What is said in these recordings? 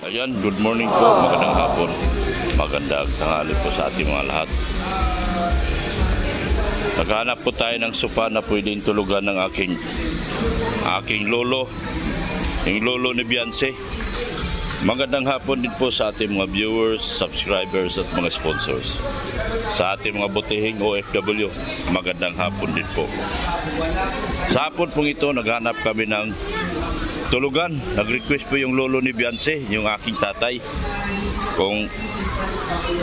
Ayan, good morning po, magandang hapon, magandang tanghali po sa ating mga lahat. Naghahanap po tayo ng sofa na pwedeng tulugan ng aking lolo, yung lolo ni Beyonce. Magandang hapon din po sa ating mga viewers, subscribers at mga sponsors. Sa ating mga butihing OFW, magandang hapon din po. Sa hapon pong ito, naghanap kami ng tulugan. Nag-request po yung lolo ni Beyonce, yung aking tatay, kung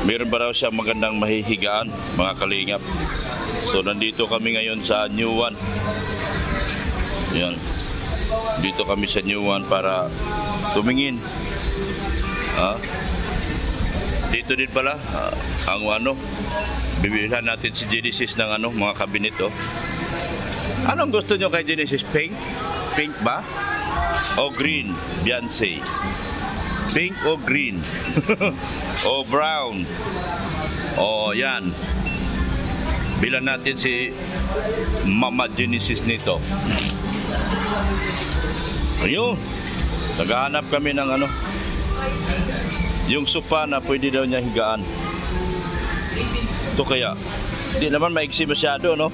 meron ba raw siya magandang mahihigaan, mga kalingap. So nandito kami ngayon sa New One. Yan. Dito kami sa New One para tumingin. Dito din pala ang bibilihan natin si Genesis ng mga kabinet. Anong gusto nyo kay Genesis? Pink? Pink ba? O green? Beyonce. Pink o green? O brown? O yan. Bilan natin si Mama Genesis nito. Ayun. Naghahanap kami ng yung sofa na pwede daw niya higaan. Ito kaya. Hindi naman maiksi masyado, no?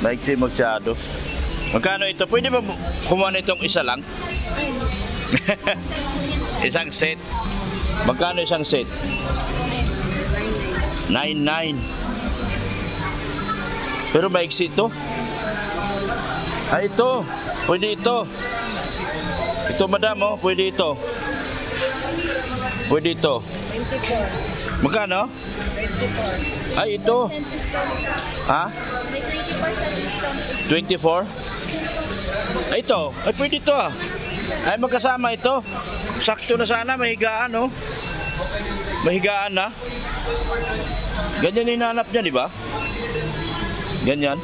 Maiksi masyado. Magkano ito? Pwede ba kumuha na itong isa lang? Isang set. Magkano isang set? 99. Pero maiksi ito. Ito. Pwede ito. Ito madam, pwede ito. Pwede ito. 24. Magkano? 24. Ito. Ha? 24? Ito. Pwede ito magkasama ito. Sakto na sana, mahigaan, Mahigaan na. Ganyan hinahanap niya, di ba? Ganyan.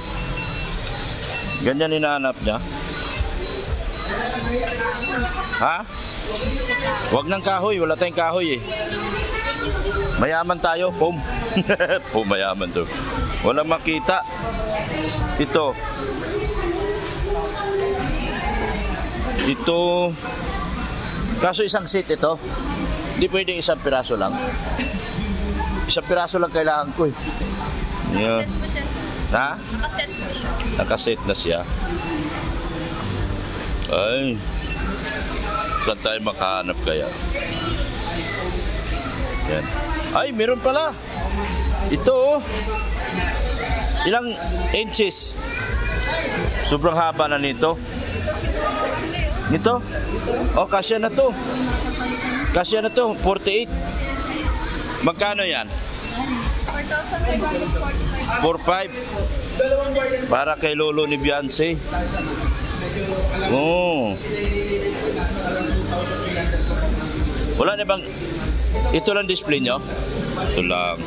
Ganyan hinahanap niya. Ha? Huwag ng kahoy, wala tayong kahoy Mayaman tayo, pum. Mayaman to. Walang makita. Ito. Kaso isang seat ito. Hindi pwedeng isang piraso lang. Isang piraso lang kailangan ko Yan. Ha? Nakaset po siya. Nakaset na siya. Ay. Saan tayo makahanap kaya? Yan. Ay, meron pala. Ito Ilang inches? Sobrang haba na nito. Nito? Kasya na to. Kasya na to, 48. Magkano yan? 4,545. Para kay lolo ni Beyonce. Wala na bang ito lang display nyo? Ito lang.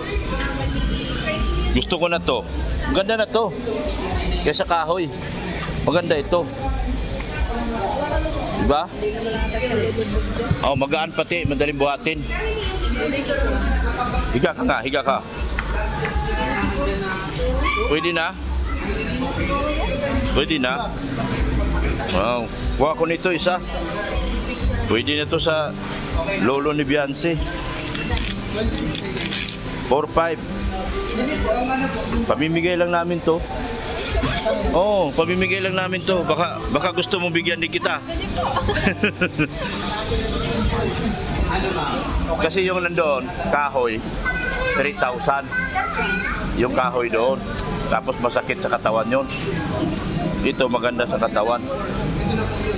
Gusto ko na to. Maganda na to. Kaysa kahoy. Maganda ito. Diba? Magaan pati. Madaling buhatin. Higa ka nga. Higa ka. Pwede na? Pwede na? Wow. Kuha ko nito isa. Pwede na to sa lolo ni Beyonce. 4,500. Pamimigay lang namin to. Pamimigay lang namin to. Baka gusto mong bigyan din kita. Kasi yung nandoon, kahoy, 3,000. Yung kahoy doon. Tapos masakit sa katawan yun. Ito maganda sa katawan.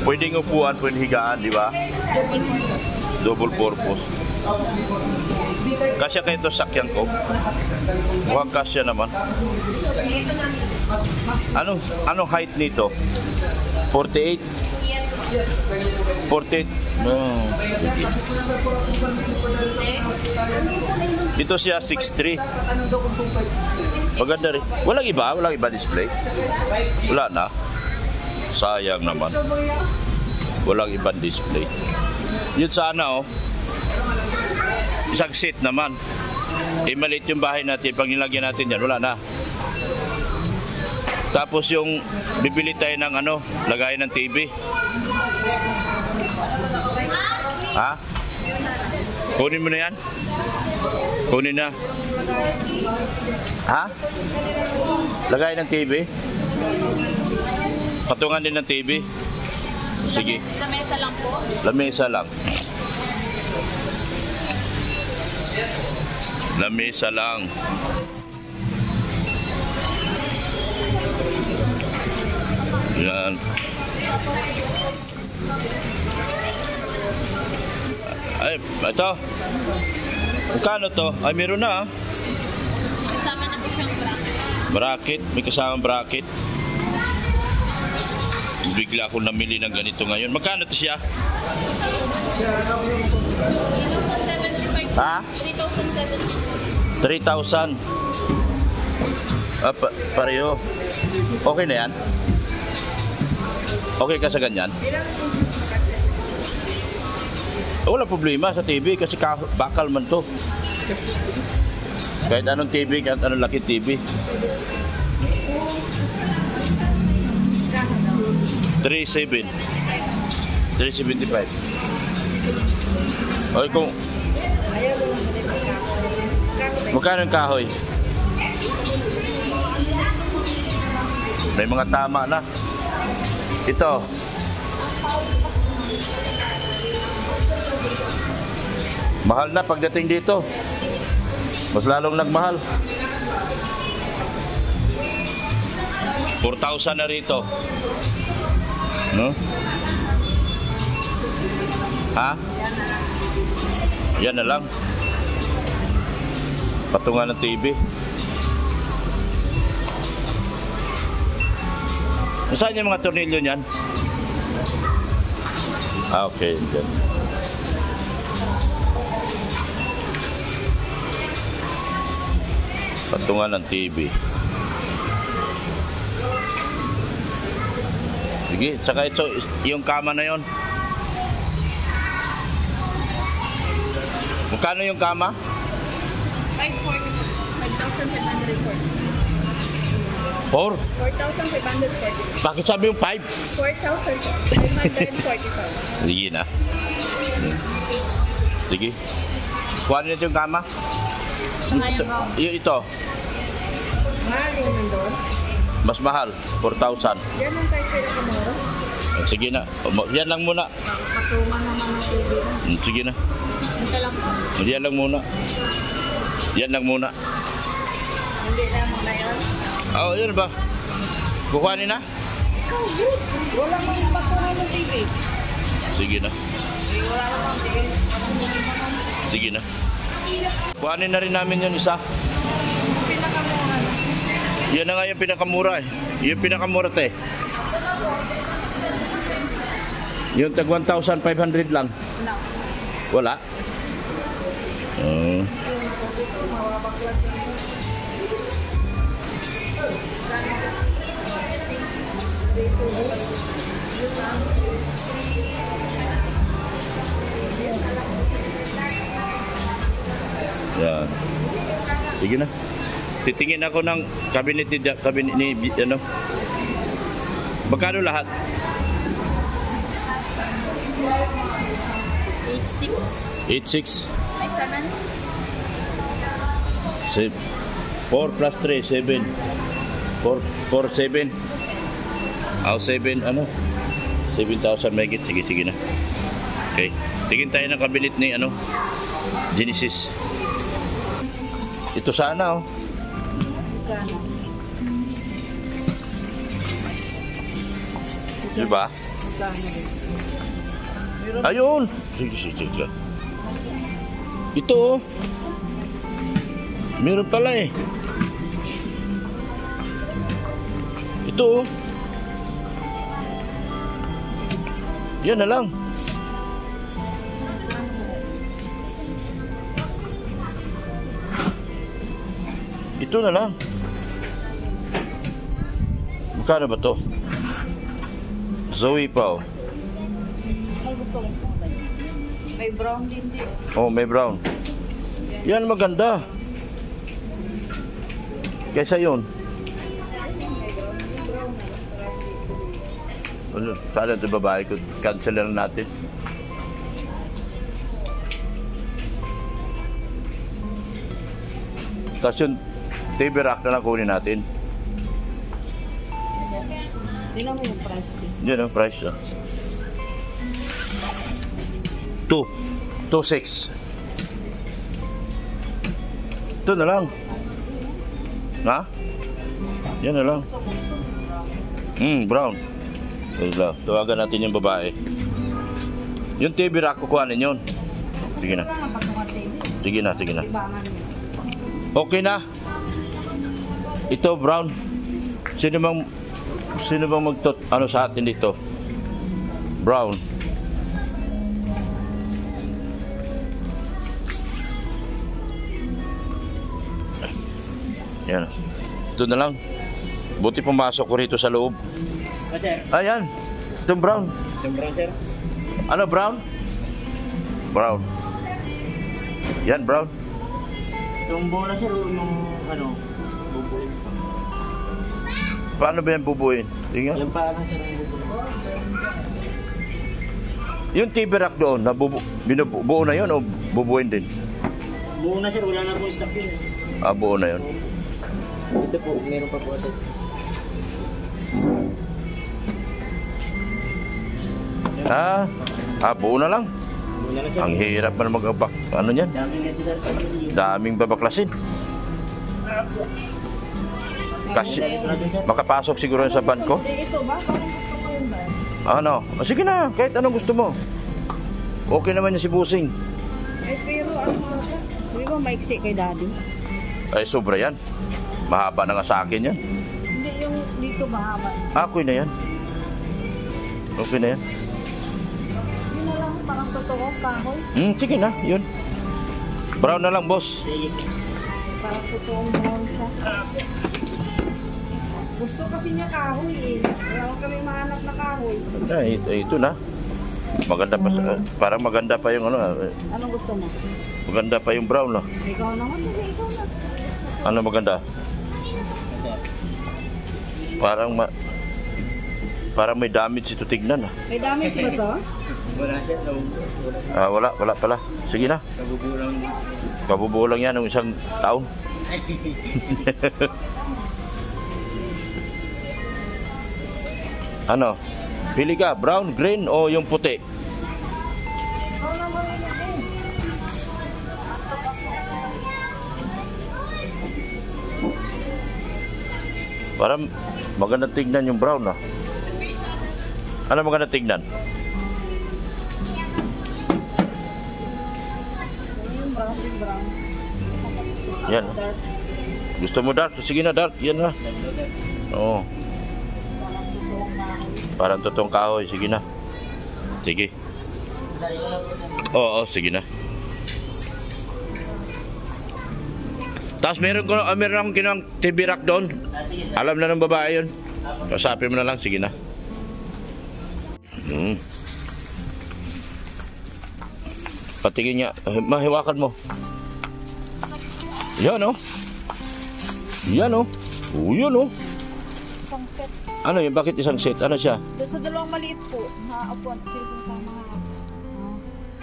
Pwedeng upuan, pwedeng higaan, di ba? Double purpose. Kasya kayo ito sakyan ko. Huwag kasya naman. Anong height nito? 48? 48? No. Ito siya 6'3". Maganda rin. Walang iba display. Wala na. Sayang naman. Walang ibang display. Yun sana isang seat naman. Maliit yung bahay natin. Pag nilagyan natin yan, wala na. Tapos yung bibili tayo ng lagayan ng TV. Ha? Kunin mo na yan? Kunin na. Ha? Lagay ng TV? Patungan din ng TV? Sige. Lamesa lang po. Lamesa lang. Lamesa lang. Yan. Ay, ito. Magkano to? Ay, meron na. Kasama na po siyang bracket. Bracket. May kasamang bracket. Bigla akong namili ng ganito ngayon. Magkano to siya? 3,075. Ha? 3,070. 3,000. Pareho. Okay na yan? Okay ka sa ganyan? Wala problema sa TV kasi bakal man to. Kahit anong TV, kahit anong laki TV. 375. Okay, kung magkano yung kahoy? May mga tama na. Ito. Mahal na pagdating dito. Mas lalong nagmahal. 4,000 na rito. No? Ha? Yan na lang. Patungan ng TV. Saan yung mga tornilyo niyan? Ah, okay. Diyan. Patungan ng TV. Sige, tsaka ito, yung kama na yon. Magkano yung kama? 5,540. 4? 4,540. Bakit sabi yung 5? 4,545. Sige na. Sige. Kuha nito yung kama. Saka yung round. Ito. Mahal yung nandun? Mas mahal. 4,000. Yan ang price kaya kamuro? Sige na. Yan lang muna. Patungan naman ng TV na. Sige na. Ito lang po. Yan lang muna. Yan lang muna. Hindi na muna yun. Oh, yun ba? Kukuhanin na? Ikaw, good. Wala mong patungan ng TV. Sige na. Wala namang TV. Sige na. Kuhanin na rin namin yun isa. Pinakamura na. Yan na nga yung pinakamura eh. Yung pinakamura te. Yung tag 1,500 lang. Wala. Wala? Yan. Sige na. Titingin ako ng cabinet ni ano. Magkano lahat? 8,600. 8,600. 7. 4 plus 3, 7. 4, 7. Oh, 7, ano? 7,000 megit. Sige, sige na. Okay. Tingin tayo ng cabinet ni, ano? Genesis. Ito sana, oh. Diba? Ayun! Sige, sige, sige. Ito, oh. Meron pala eh. Ito, oh. Yan na lang. Ito na lang. Magkano ba to? Zoe pa, oh. Ano gusto mo? May brown din din. Oh, may brown. Yan maganda. Kaysa yun. Ano, sana ito babae ko. Cancel na natin. Tapos yung TV rack na lang kunin natin. Tingnan mo yung price ko. Yun ang price. 2.6. Ito na lang. Ha? Yan na lang. Brown. Tawagan natin yung babae. Yung TV rack, kukuhanin yun. Sige na. Sige na, sige na. Okay na. Ito, brown. Sino bang ano sa atin dito? Brown. Yan. Ito na lang. Buti pumasok ko rito sa loob. Sir. Ayan. Itong brown. Itong brown, sir. Ano brown? Brown. Yan, brown. Itong bola, sir, yung ano, bubuin. Paano ba yan bubuin? Tingnan. Yung parang, sir, yung bubuin. Yung TV rack doon, binubuo na yun o bubuin din? Buo na, sir. Wala na po stock yun. Buo na yun. Ito po, meron pa po ito. Buo na lang. Buo na lang, sir. Ang hirap man magbabak. Ano yan? Daming nito, sir. Daming babaklasin. Kasi makapasok siguro sa van ko. Ito ba? Parang gusto ko yun ba? Ano? Sige na, kahit anong gusto mo. Okay naman yung si Busing. Pero ano nga siya? Hindi ba maiksi kay daddy? Ay, sobra yan. Mahaba na nga sa akin yan. Hindi, yung dito mahaba. Okay na yan. Okay na yan. Yun na lang, parang totoo, kahoy. Sige na, yun. Brown na lang, boss. Sige. Parang totoong brown siya. Gusto kasi niya kahoy eh. Wala ko kami mahanap na kahoy. Ito na. Maganda pa, parang maganda pa yung ano. Anong gusto mo? Maganda pa yung brown, no? Ikaw naman, ikaw na. Ano maganda? Sir. Parang may damage ito tignan, ah. May damage ba to? Wala, sir. Wala. Wala pala. Sige na. Kabubulang. Kabubuo lang yan ng isang taon. Ano? Pili ka, brown, green o yung puti? Ikaw naman yun eh. Parang maganda tignan yung brown, ah. Ano maganda tignan? Yung brown. Yan. Gusto mo dark? Sige na dark. Yan na. Oo. Parang totoong kahoy. Sige na. Sige. Oo, sige na. Tapos meron akong kinang TV rack doon. Alam na ng babae yun. Kasapin mo na lang. Sige na. Patingin niya. Mahiwakan mo. Yan, oh. Yan, oh. Yun, oh. Isang set. Ano yun? Bakit isang set? Ano siya? Doon sa dalawang maliit po, nakaupuan sila sa mga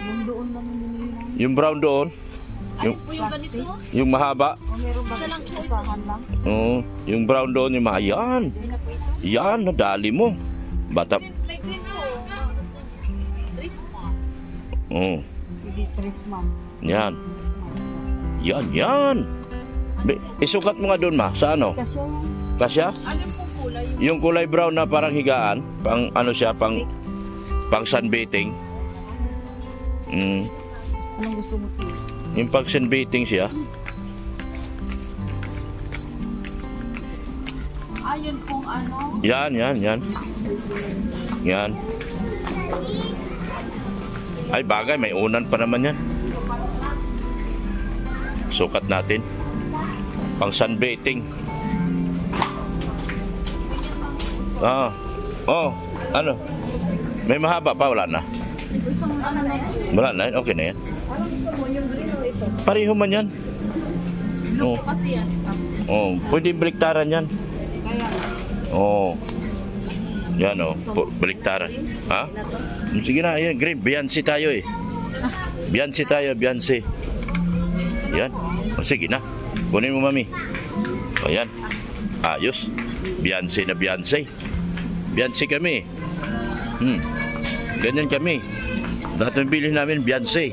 yung doon lang yung Yung brown doon? ano po yung ganito? Yung mahaba? O meron ba lang po isahan lang? Oo. Yung brown doon, yung mahaba. Yan. Hindi na po ito. Yan, nadali mo. Bata. May green po. Christmas. Oo. Hindi Christmas. Yan. Yan. Isukat mo nga doon, ma. Sa ano? Kasi Kasya? Ano po kulay? Yung kulay brown na parang higaan. Pang ano siya, pang sunbathing. anong gusto mo po? Yung pang sunbathing siya. Ayun pong ano? Yan. Yan. Ay, bagay. May unan pa naman yan. Sukat natin. Pang sunbathing. Ano? May mahaba pa? Wala na. Isang ano na po? Wala na. Okay na yan. Anong gusto mo? Yung green o ito? Pareho man yan. Blue po kasi yan. Pwede baliktaran yan. Kaya Yan, baliktaran. Ha? na to? Sige na, yan. Green. Beyonce tayo eh. Beyonce tayo, Beyonce. Yan. O, sige na. Kunin mo, mami. Ayan. Ayos. Beyonce na Beyonce. Beyonce kami. Ganyan kami. Lahat ng bilhin namin, Beyonce.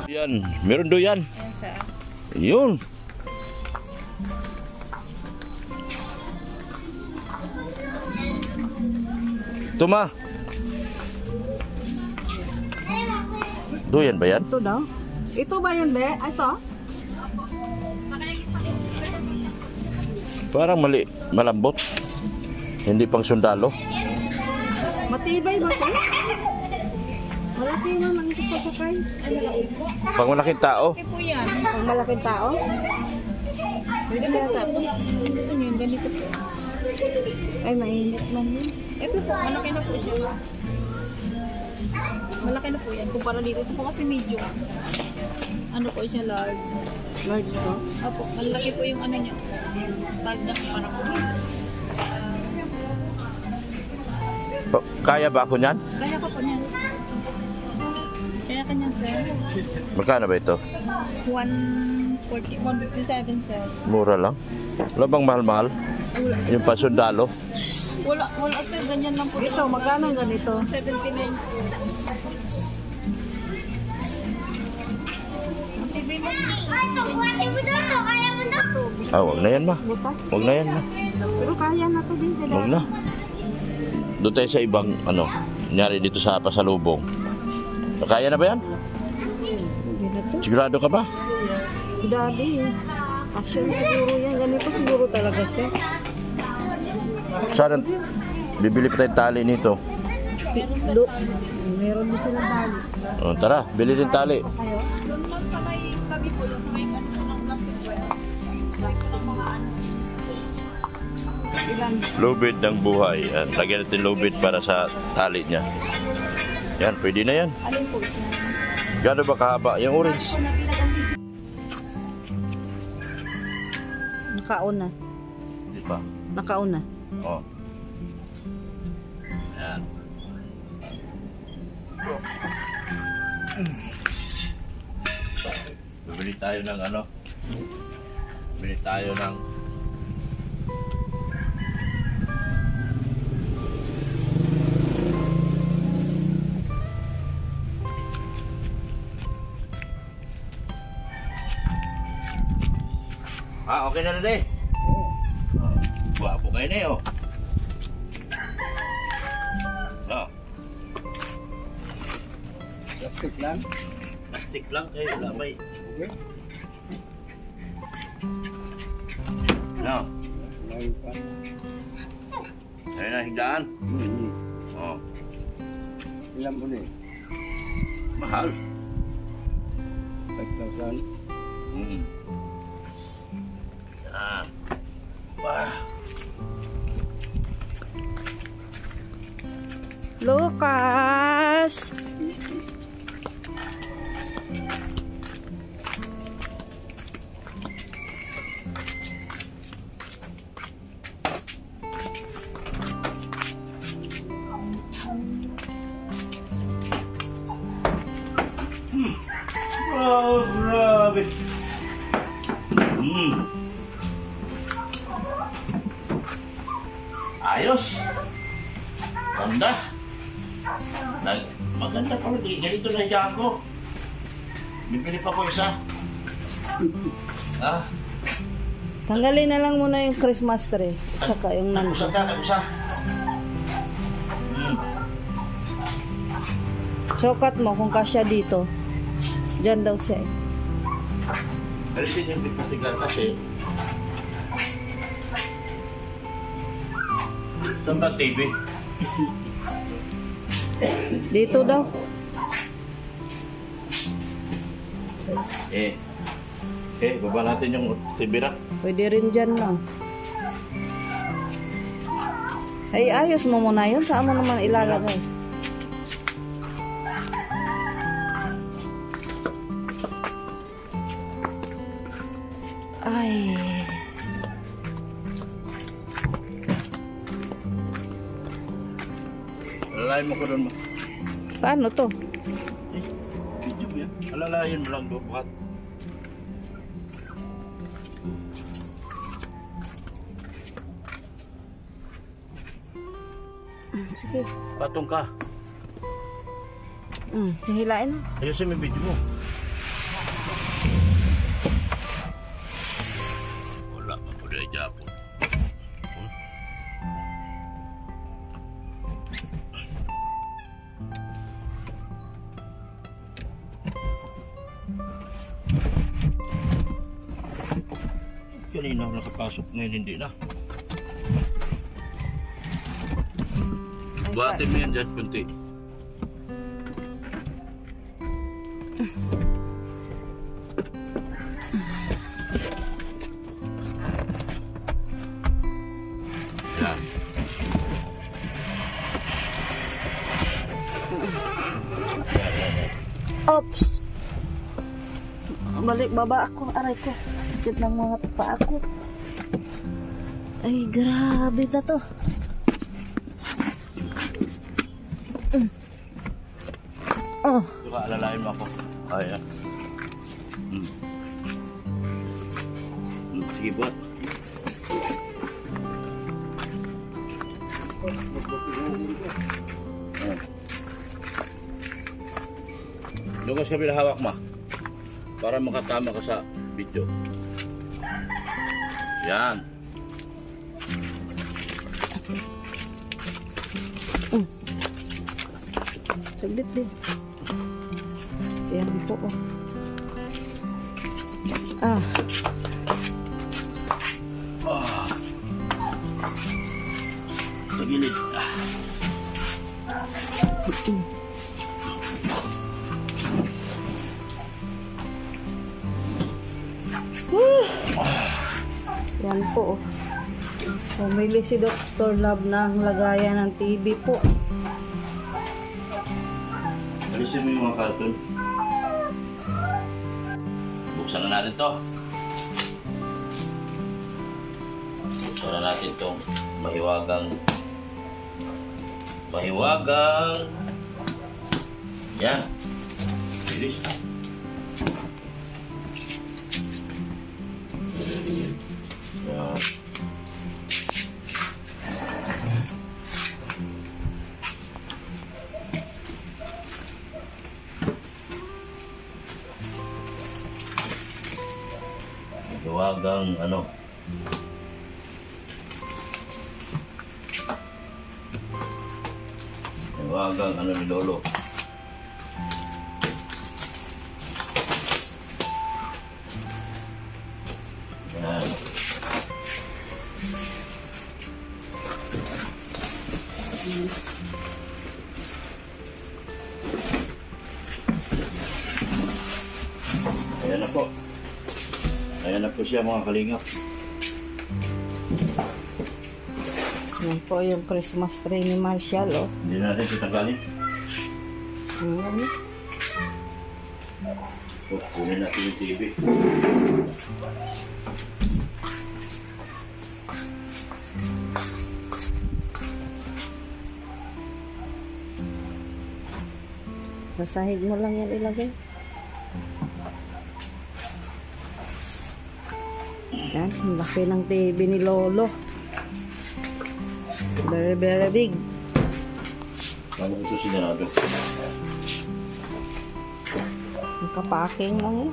Yan. Meron do yan. Ayan sa... Yun. Tuma. Doyan ba yan? Ito daw. Ito ba yun, be? Ito? Parang mali, malambot. Hindi pang sundalo. Matibay ba ito? Malaki naman ito pasakay. Ay, malaki. Pang malaking tao. Okay po yan. Pang malaking tao? Pwede na tapos. Gusto nyo yung ganito po. Ay, mainit man yun. Ito po, malaki na po siya. Malaki na po yan. Kumpara dito. Ito po kasi medium. Ano po siya, large. Large to? Opo, malaki po yung ano niya. Tag niya parang po. Kaya ba ako niyan? Kaya ka po niyan. Kaya kanya, sir. Magkano ba ito? 157, sir. Mura lang. Wala bang mahal-mahal? Wala. Yung pa sundalo. Wala, sir. Ganyan lang po. Ito, magkano ang ganito? 79 po. TV mo. Wag na yan, ma. Butas? Wag na yan, ma. Pero kaya na to din sila. Wag na. Doon tayo sa ibang, nangyari dito sa pasalubong. Kaya na ba yan? Hindi na to. Sigurado ka ba? Si Daddy eh. Actually siguro yan. Ganito siguro talaga siya. Sana bibili pa tayong tali nito. Do, meron din silang bali. O, tara, bili din tali. Kayo? Doon man sa may tabi po, doon sa may ano ng plastic wire. Mga ano. Ilan? Lubid ng buhay. Yan, lagyan natin lubid para sa tali niya. Yan, pwede na yan. Alin po siya? Gano'n ba kahaba? Yung orange. Nakauna. Di ba? Nakauna. O. Yan. Bibili tayo ng Bibili tayo ng okay na rin eh. Guwapo kayo na eh, oh. Plastic lang. Plastic lang kayo, lamay. Okay. Ngayon pa. Ayun na, higdaan. Oh, Ilan mo na eh? mahal. 5,000. Yan. Wah. Lucas! Oh, grabe. Ayos. Ganda. Maganda pala. Ganito na hiya ko. Bibili pa ko isa. Ha? Tanggalin na lang muna yung Christmas tree. At saka yung Usa nandun. ka, usa. Sukat mo kung kasya dito. Diyan daw siya eh. Pero din yung pagkatigan kasi. Saan ba TV? Dito daw. Baba natin yung TV rack. Pwede rin dyan lang. Ay, ayos mo muna yun. Saan mo naman ilalagay? Ay. Lalay mo ko doon mo. Paano to? Video mo yan. Alalayan mo lang doon, bukat. Sige. Patong ka. Hilain mo. Ayusin mo yung video mo. Wala pa po dahil Japon. Kanina ako nakapasok, ngayon hindi na. Buhatin mo yan dyan, kunti. Yan. Oops! Balik baba ako, aray ko. Sakit ng mga paa ko. Ay, grabe na to. Oh, Saka alalayan mo ako. Ayan. Sige, buhat. Lukas ka hawak ma. Para makatama ka sa video. Yan. saglit din. Yan po. Oh. Ah. Sa gilid. Yan po. Pumili si Dr. Love ng lagayan ng TV po. Alisin mo yung mga karton. Buksan na natin to. Buksan na natin itong mahiwagang yan. Bilis. Yan. Mahiwagang ano. Mahiwagang ano ni Lolo. Yan. Ayan na po. Ayan na po siya mga kalingap. Yan po yung Christmas tree ni Marshall. Oh. Hindi na natin titanggalin. Ayan. Kunin natin yung TV. Sa sahig mo lang yan ilagay. Yan, ang laki ng TV ni Lolo. Very, very big. Paano ito sinarado? Nakapaking lang yan.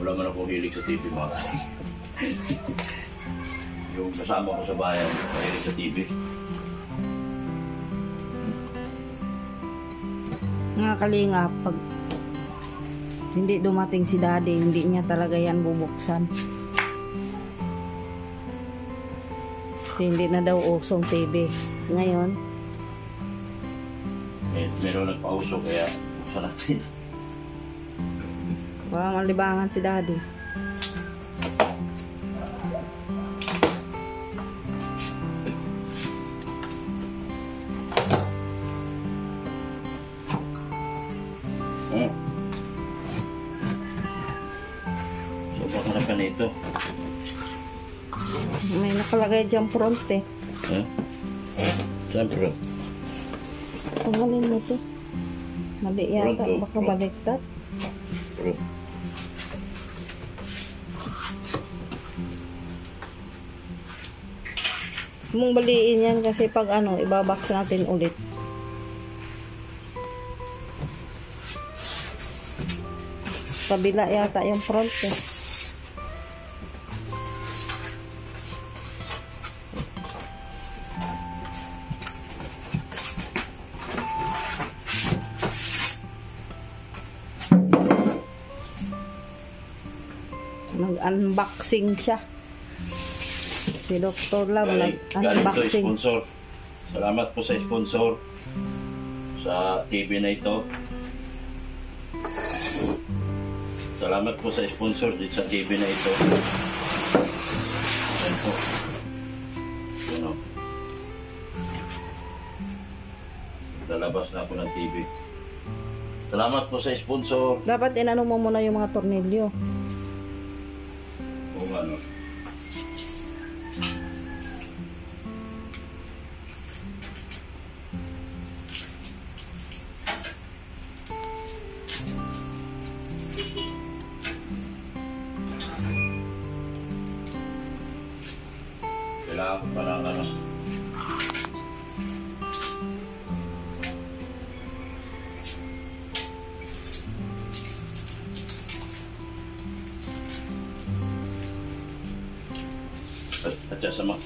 Wala man akong hilig sa TV mga kalingap. Yung kasama ko sa bayan, mahilig sa TV. Nga kalinga, pag hindi dumating si Daddy, hindi niya talaga yan bubuksan. Kasi hindi na daw usong TV. Ngayon, Meron nagpauso kaya buksan natin. baka malibangan si Daddy. Papakarapan ito. May nakalagay dyan front eh. Ha? Siyempre. Tanggalin mo to. Mali yata. Front, oh, Baka front. baliktad. Bro. Mong baliin yan kasi pag ano, ibabox natin ulit. Kabila yata yung front eh. Nag-unboxing siya. Si Dr. Love Galing to nag-unboxing. sponsor. Salamat po sa sponsor sa TV na ito. Salamat po sa sponsor dito sa TV na ito. Ayan po. Ano? Lalabas na ako ng TV. Salamat po sa sponsor. Dapat inano mo muna yung mga tornilyo. Kung ano. Kailangan ko pa lang ano. At sama.